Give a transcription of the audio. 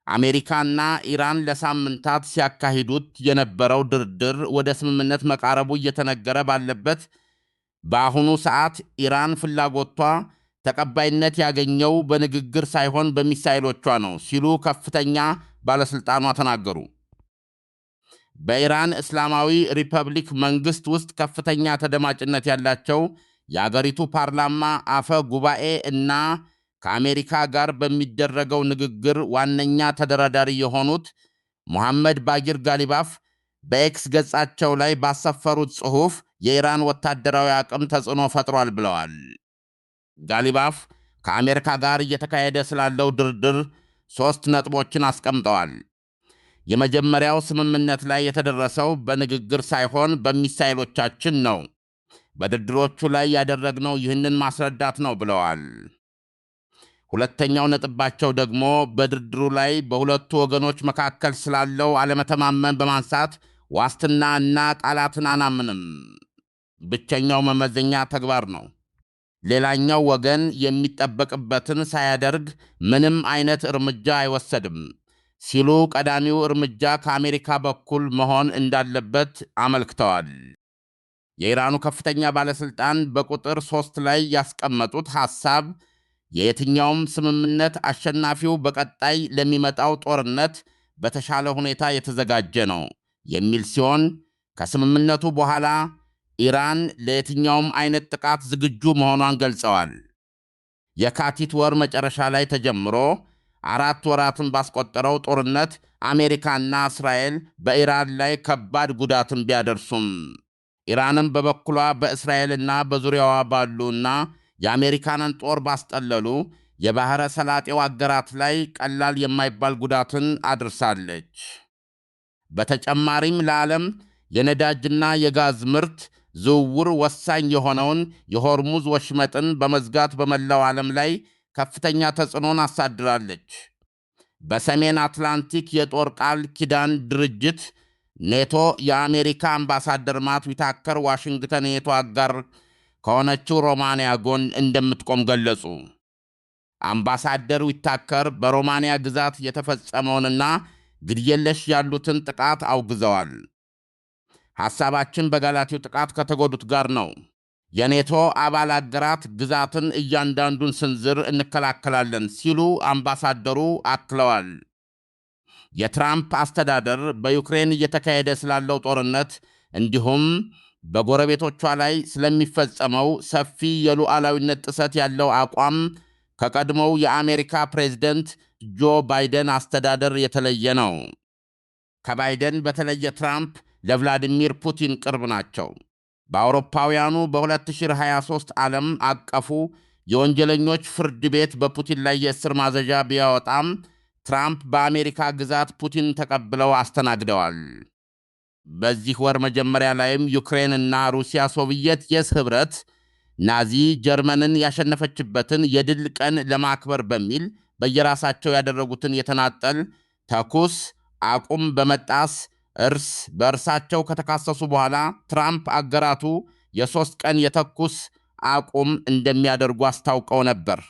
አሜሪካና ኢራን ለሳምንታት ሲያካሂዱት የነበረው ድርድር ወደ ስምምነት መቃረቡ እየተነገረ ባለበት በአሁኑ ሰዓት ኢራን ፍላጎቷ ተቀባይነት ያገኘው በንግግር ሳይሆን በሚሳይሎቿ ነው ሲሉ ከፍተኛ ባለሥልጣኗ ተናገሩ። በኢራን እስላማዊ ሪፐብሊክ መንግሥት ውስጥ ከፍተኛ ተደማጭነት ያላቸው የአገሪቱ ፓርላማ አፈ ጉባኤ እና ከአሜሪካ ጋር በሚደረገው ንግግር ዋነኛ ተደራዳሪ የሆኑት ሙሐመድ ባጊር ጋሊባፍ በኤክስ ገጻቸው ላይ ባሰፈሩት ጽሑፍ የኢራን ወታደራዊ አቅም ተጽዕኖ ፈጥሯል ብለዋል። ጋሊባፍ ከአሜሪካ ጋር እየተካሄደ ስላለው ድርድር 3 ነጥቦችን አስቀምጠዋል። የመጀመሪያው ስምምነት ላይ የተደረሰው በንግግር ሳይሆን በሚሳይሎቻችን ነው። በድርድሮቹ ላይ ያደረግነው ይህንን ማስረዳት ነው ብለዋል። ሁለተኛው ነጥባቸው ደግሞ በድርድሩ ላይ በሁለቱ ወገኖች መካከል ስላለው አለመተማመን በማንሳት ዋስትና እና ቃላትን አናምንም፣ ብቸኛው መመዘኛ ተግባር ነው። ሌላኛው ወገን የሚጠበቅበትን ሳያደርግ ምንም አይነት እርምጃ አይወሰድም ሲሉ ቀዳሚው እርምጃ ከአሜሪካ በኩል መሆን እንዳለበት አመልክተዋል። የኢራኑ ከፍተኛ ባለሥልጣን በቁጥር 3 ላይ ያስቀመጡት ሐሳብ የየትኛውም ስምምነት አሸናፊው በቀጣይ ለሚመጣው ጦርነት በተሻለ ሁኔታ የተዘጋጀ ነው የሚል ሲሆን ከስምምነቱ በኋላ ኢራን ለየትኛውም አይነት ጥቃት ዝግጁ መሆኗን ገልጸዋል። የካቲት ወር መጨረሻ ላይ ተጀምሮ 4 ወራትን ባስቆጠረው ጦርነት አሜሪካና እስራኤል በኢራን ላይ ከባድ ጉዳትን ቢያደርሱም ኢራንም በበኩሏ በእስራኤልና በዙሪያዋ ባሉና የአሜሪካንን ጦር ባስጠለሉ የባሕረ ሰላጤው አገራት ላይ ቀላል የማይባል ጉዳትን አድርሳለች። በተጨማሪም ለዓለም የነዳጅና የጋዝ ምርት ዝውውር ወሳኝ የሆነውን የሆርሙዝ ወሽመጥን በመዝጋት በመላው ዓለም ላይ ከፍተኛ ተጽዕኖን አሳድራለች። በሰሜን አትላንቲክ የጦር ቃል ኪዳን ድርጅት ኔቶ የአሜሪካ አምባሳደር ማት ዊታከር ዋሽንግተን የኔቶ አጋር ከሆነችው ሮማንያ ጎን እንደምትቆም ገለጹ። አምባሳደር ዊታከር በሮማንያ ግዛት የተፈጸመውንና ግድየለሽ ያሉትን ጥቃት አውግዘዋል። ሐሳባችን በጋላቲው ጥቃት ከተጎዱት ጋር ነው። የኔቶ አባል አገራት ግዛትን እያንዳንዱን ስንዝር እንከላከላለን ሲሉ አምባሳደሩ አክለዋል። የትራምፕ አስተዳደር በዩክሬን እየተካሄደ ስላለው ጦርነት እንዲሁም በጎረቤቶቿ ላይ ስለሚፈጸመው ሰፊ የሉዓላዊነት ጥሰት ያለው አቋም ከቀድሞው የአሜሪካ ፕሬዝደንት ጆ ባይደን አስተዳደር የተለየ ነው። ከባይደን በተለየ ትራምፕ ለቭላዲሚር ፑቲን ቅርብ ናቸው። በአውሮፓውያኑ በ2023 ዓለም አቀፉ የወንጀለኞች ፍርድ ቤት በፑቲን ላይ የእስር ማዘዣ ቢያወጣም ትራምፕ በአሜሪካ ግዛት ፑቲን ተቀብለው አስተናግደዋል። በዚህ ወር መጀመሪያ ላይም ዩክሬንና ሩሲያ ሶቪየት የኅብረት ናዚ ጀርመንን ያሸነፈችበትን የድል ቀን ለማክበር በሚል በየራሳቸው ያደረጉትን የተናጠል ተኩስ አቁም በመጣስ እርስ በእርሳቸው ከተካሰሱ በኋላ ትራምፕ አገራቱ የ3 ቀን የተኩስ አቁም እንደሚያደርጉ አስታውቀው ነበር።